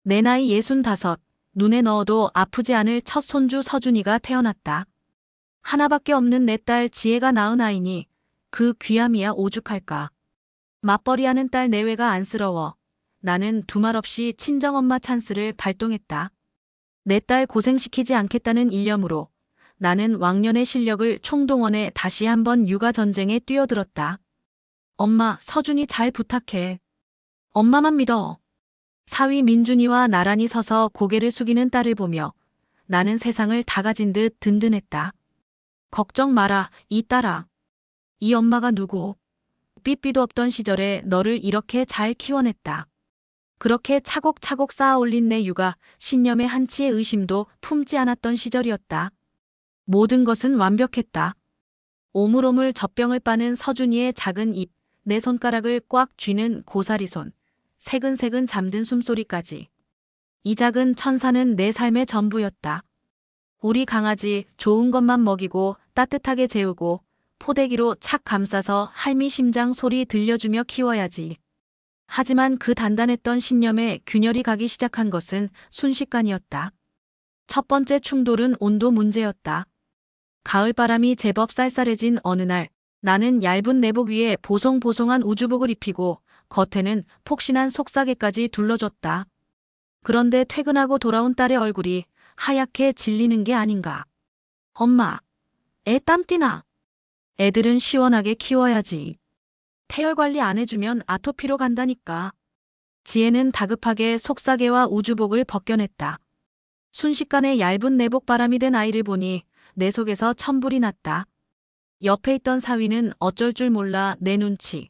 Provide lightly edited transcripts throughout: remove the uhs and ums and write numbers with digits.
내 나이 65, 눈에 넣어도 아프지 않을 첫 손주 서준이가 태어났다. 하나밖에 없는 내 딸 지혜가 낳은 아이니 그 귀함이야 오죽할까. 맞벌이하는 딸 내외가 안쓰러워. 나는 두말 없이 친정엄마 찬스를 발동했다. 내 딸 고생시키지 않겠다는 일념으로 나는 왕년의 실력을 총동원해 다시 한번 육아전쟁에 뛰어들었다. 엄마, 서준이 잘 부탁해. 엄마만 믿어. 사위 민준이와 나란히 서서 고개를 숙이는 딸을 보며 나는 세상을 다 가진 듯 든든했다. 걱정 마라, 이 딸아. 이 엄마가 누구? 삐삐도 없던 시절에 너를 이렇게 잘 키워냈다. 그렇게 차곡차곡 쌓아 올린 내 육아, 신념의 한치의 의심도 품지 않았던 시절이었다. 모든 것은 완벽했다. 오물오물 젖병을 빠는 서준이의 작은 입, 내 손가락을 꽉 쥐는 고사리 손, 새근새근 잠든 숨소리까지. 이 작은 천사는 내 삶의 전부였다. 우리 강아지 좋은 것만 먹이고 따뜻하게 재우고 포대기로 착 감싸서 할미 심장 소리 들려주며 키워야지. 하지만 그 단단했던 신념에 균열이 가기 시작한 것은 순식간이었다. 첫 번째 충돌은 온도 문제였다. 가을바람이 제법 쌀쌀해진 어느 날 나는 얇은 내복 위에 보송보송한 우주복을 입히고 겉에는 폭신한 속사계까지 둘러줬다. 그런데 퇴근하고 돌아온 딸의 얼굴이 하얗게 질리는 게 아닌가. 엄마, 애 땀띠나. 애들은 시원하게 키워야지. 태열 관리 안 해주면 아토피로 간다니까. 지혜는 다급하게 속사계와 우주복을 벗겨냈다. 순식간에 얇은 내복 바람이 된 아이를 보니 내 속에서 천불이 났다. 옆에 있던 사위는 어쩔 줄 몰라 내 눈치,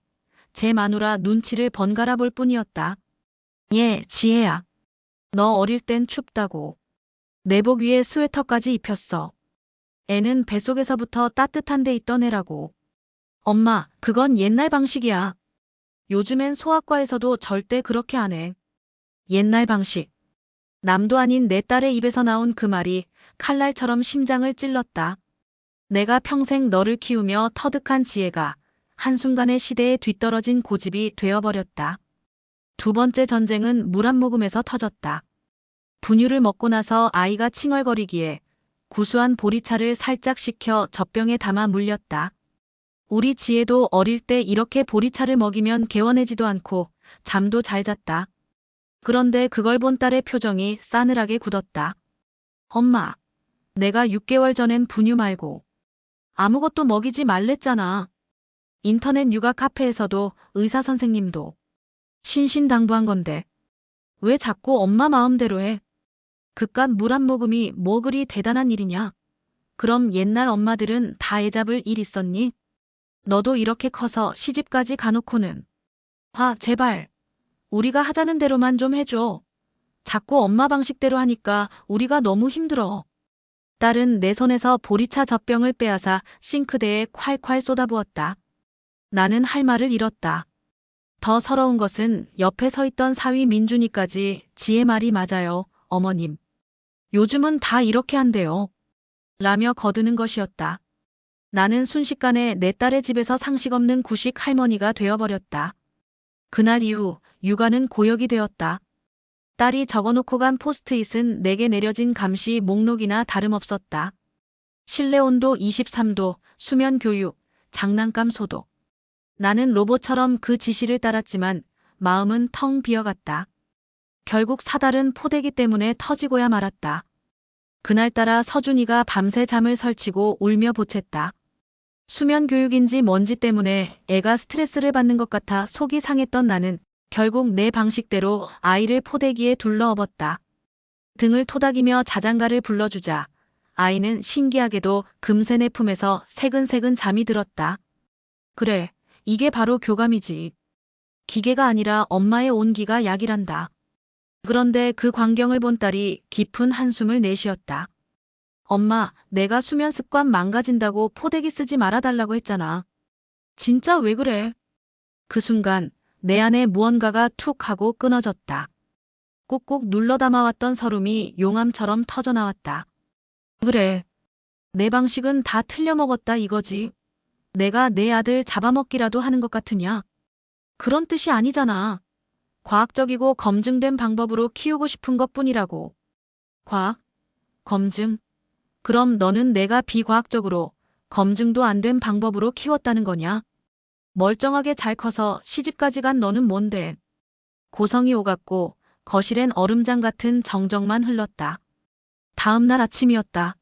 제 마누라 눈치를 번갈아 볼 뿐이었다. 얘, 지혜야. 너 어릴 땐 춥다고. 내복 위에 스웨터까지 입혔어. 애는 뱃속에서부터 따뜻한 데 있던 애라고. 엄마, 그건 옛날 방식이야. 요즘엔 소아과에서도 절대 그렇게 안 해. 옛날 방식. 남도 아닌 내 딸의 입에서 나온 그 말이 칼날처럼 심장을 찔렀다. 내가 평생 너를 키우며 터득한 지혜가 한순간에 시대에 뒤떨어진 고집이 되어버렸다. 두 번째 전쟁은 물 한 모금에서 터졌다. 분유를 먹고 나서 아이가 칭얼거리기에 구수한 보리차를 살짝 식혀 젖병에 담아 물렸다. 우리 지혜도 어릴 때 이렇게 보리차를 먹이면 개원해지도 않고 잠도 잘 잤다. 그런데 그걸 본 딸의 표정이 싸늘하게 굳었다. 엄마, 내가 6개월 전엔 분유 말고 아무것도 먹이지 말랬잖아. 인터넷 육아 카페에서도 의사 선생님도 신신당부한 건데 왜 자꾸 엄마 마음대로 해? 그깟 물 한 모금이 뭐 그리 대단한 일이냐? 그럼 옛날 엄마들은 다 애 잡을 일 있었니? 너도 이렇게 커서 시집까지 가놓고는. 아, 제발. 우리가 하자는 대로만 좀 해줘. 자꾸 엄마 방식대로 하니까 우리가 너무 힘들어. 딸은 내 손에서 보리차 젖병을 빼앗아 싱크대에 콸콸 쏟아부었다. 나는 할 말을 잃었다. 더 서러운 것은 옆에 서 있던 사위 민준이까지 지혜 말이 맞아요, 어머님. 요즘은 다 이렇게 한대요. 라며 거드는 것이었다. 나는 순식간에 내 딸의 집에서 상식 없는 구식 할머니가 되어버렸다. 그날 이후 육아는 고역이 되었다. 딸이 적어놓고 간 포스트잇은 내게 내려진 감시 목록이나 다름없었다. 실내 온도 23도, 수면 교육, 장난감 소독. 나는 로봇처럼 그 지시를 따랐지만 마음은 텅 비어갔다. 결국 사달은 포대기 때문에 터지고야 말았다. 그날따라 서준이가 밤새 잠을 설치고 울며 보챘다. 수면 교육인지 뭔지 때문에 애가 스트레스를 받는 것 같아 속이 상했던 나는 결국 내 방식대로 아이를 포대기에 둘러엎었다. 등을 토닥이며 자장가를 불러주자 아이는 신기하게도 금세 내 품에서 새근새근 잠이 들었다. 그래, 이게 바로 교감이지. 기계가 아니라 엄마의 온기가 약이란다. 그런데 그 광경을 본 딸이 깊은 한숨을 내쉬었다. 엄마, 내가 수면 습관 망가진다고 포대기 쓰지 말아달라고 했잖아. 진짜 왜 그래? 그 순간 내 안에 무언가가 툭 하고 끊어졌다. 꾹꾹 눌러 담아왔던 서름이 용암처럼 터져나왔다. 그래. 내 방식은 다 틀려먹었다 이거지. 내가 내 아들 잡아먹기라도 하는 것 같으냐? 그런 뜻이 아니잖아. 과학적이고 검증된 방법으로 키우고 싶은 것뿐이라고. 과학? 검증? 그럼 너는 내가 비과학적으로 검증도 안 된 방법으로 키웠다는 거냐? 멀쩡하게 잘 커서 시집까지 간 너는 뭔데? 고성이 오갔고 거실엔 얼음장 같은 정적만 흘렀다. 다음 날 아침이었다.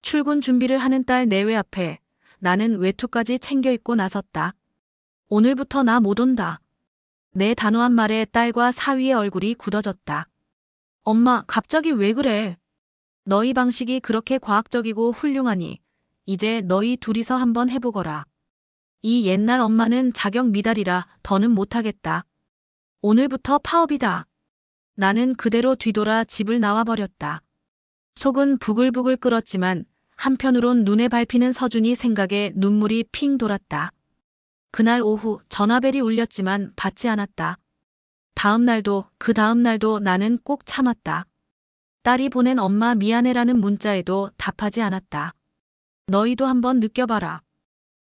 출근 준비를 하는 딸 내외 앞에 나는 외투까지 챙겨 입고 나섰다. 오늘부터 나 못 온다. 내 단호한 말에 딸과 사위의 얼굴이 굳어졌다. 엄마, 갑자기 왜 그래? 너희 방식이 그렇게 과학적이고 훌륭하니 이제 너희 둘이서 한번 해보거라. 이 옛날 엄마는 자격 미달이라 더는 못하겠다. 오늘부터 파업이다. 나는 그대로 뒤돌아 집을 나와버렸다. 속은 부글부글 끓었지만 한편으론 눈에 밟히는 서준이 생각에 눈물이 핑 돌았다. 그날 오후 전화벨이 울렸지만 받지 않았다. 다음 날도 그 다음 날도 나는 꼭 참았다. 딸이 보낸 엄마 미안해라는 문자에도 답하지 않았다. 너희도 한번 느껴봐라.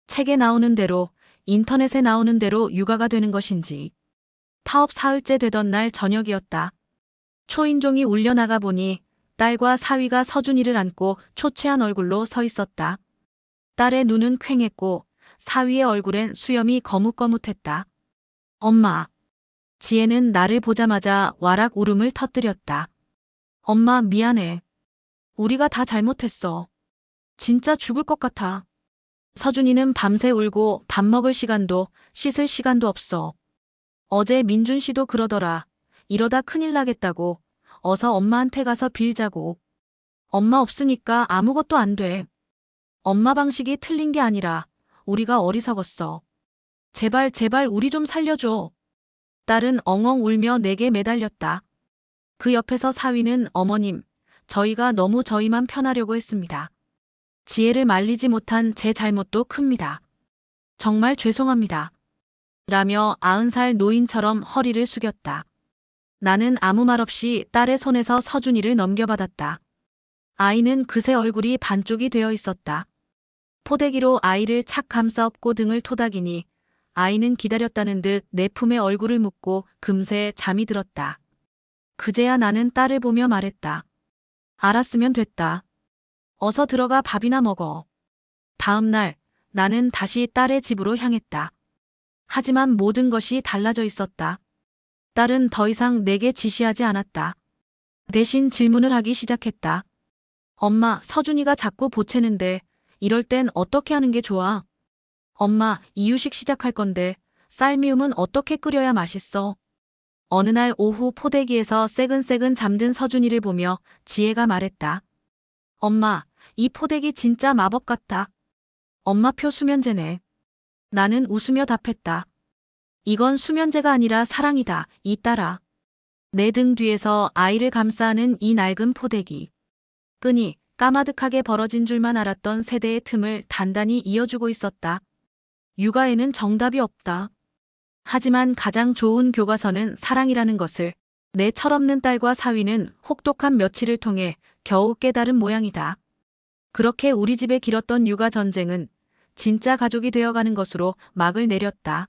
책에 나오는 대로, 인터넷에 나오는 대로 육아가 되는 것인지. 파업 사흘째 되던 날 저녁이었다. 초인종이 울려나가 보니 딸과 사위가 서준이를 안고 초췌한 얼굴로 서 있었다. 딸의 눈은 퀭했고 사위의 얼굴엔 수염이 거뭇거뭇했다. 엄마. 지혜는 나를 보자마자 와락 울음을 터뜨렸다. 엄마 미안해. 우리가 다 잘못했어. 진짜 죽을 것 같아. 서준이는 밤새 울고 밥 먹을 시간도 씻을 시간도 없어. 어제 민준 씨도 그러더라. 이러다 큰일 나겠다고. 어서 엄마한테 가서 빌자고. 엄마 없으니까 아무것도 안 돼. 엄마 방식이 틀린 게 아니라 우리가 어리석었어. 제발 제발 우리 좀 살려줘. 딸은 엉엉 울며 내게 매달렸다. 그 옆에서 사위는 어머님, 저희가 너무 저희만 편하려고 했습니다. 지혜를 말리지 못한 제 잘못도 큽니다. 정말 죄송합니다. 라며 90살 노인처럼 허리를 숙였다. 나는 아무 말 없이 딸의 손에서 서준이를 넘겨받았다. 아이는 그새 얼굴이 반쪽이 되어 있었다. 포대기로 아이를 착 감싸 업고 등을 토닥이니 아이는 기다렸다는 듯 내 품에 얼굴을 묻고 금세 잠이 들었다. 그제야 나는 딸을 보며 말했다. 알았으면 됐다. 어서 들어가 밥이나 먹어. 다음 날 나는 다시 딸의 집으로 향했다. 하지만 모든 것이 달라져 있었다. 딸은 더 이상 내게 지시하지 않았다. 대신 질문을 하기 시작했다. 엄마, 서준이가 자꾸 보채는데 이럴 땐 어떻게 하는 게 좋아? 엄마, 이유식 시작할 건데 쌀미움은 어떻게 끓여야 맛있어? 어느 날 오후 포대기에서 새근새근 잠든 서준이를 보며 지혜가 말했다. 엄마, 이 포대기 진짜 마법 같다. 엄마표 수면제네. 나는 웃으며 답했다. 이건 수면제가 아니라 사랑이다, 이 딸아. 내 등 뒤에서 아이를 감싸는 이 낡은 포대기. 끈이 까마득하게 벌어진 줄만 알았던 세대의 틈을 단단히 이어주고 있었다. 육아에는 정답이 없다. 하지만 가장 좋은 교과서는 사랑이라는 것을 내 철없는 딸과 사위는 혹독한 며칠을 통해 겨우 깨달은 모양이다. 그렇게 우리 집에 길었던 육아 전쟁은 진짜 가족이 되어가는 것으로 막을 내렸다.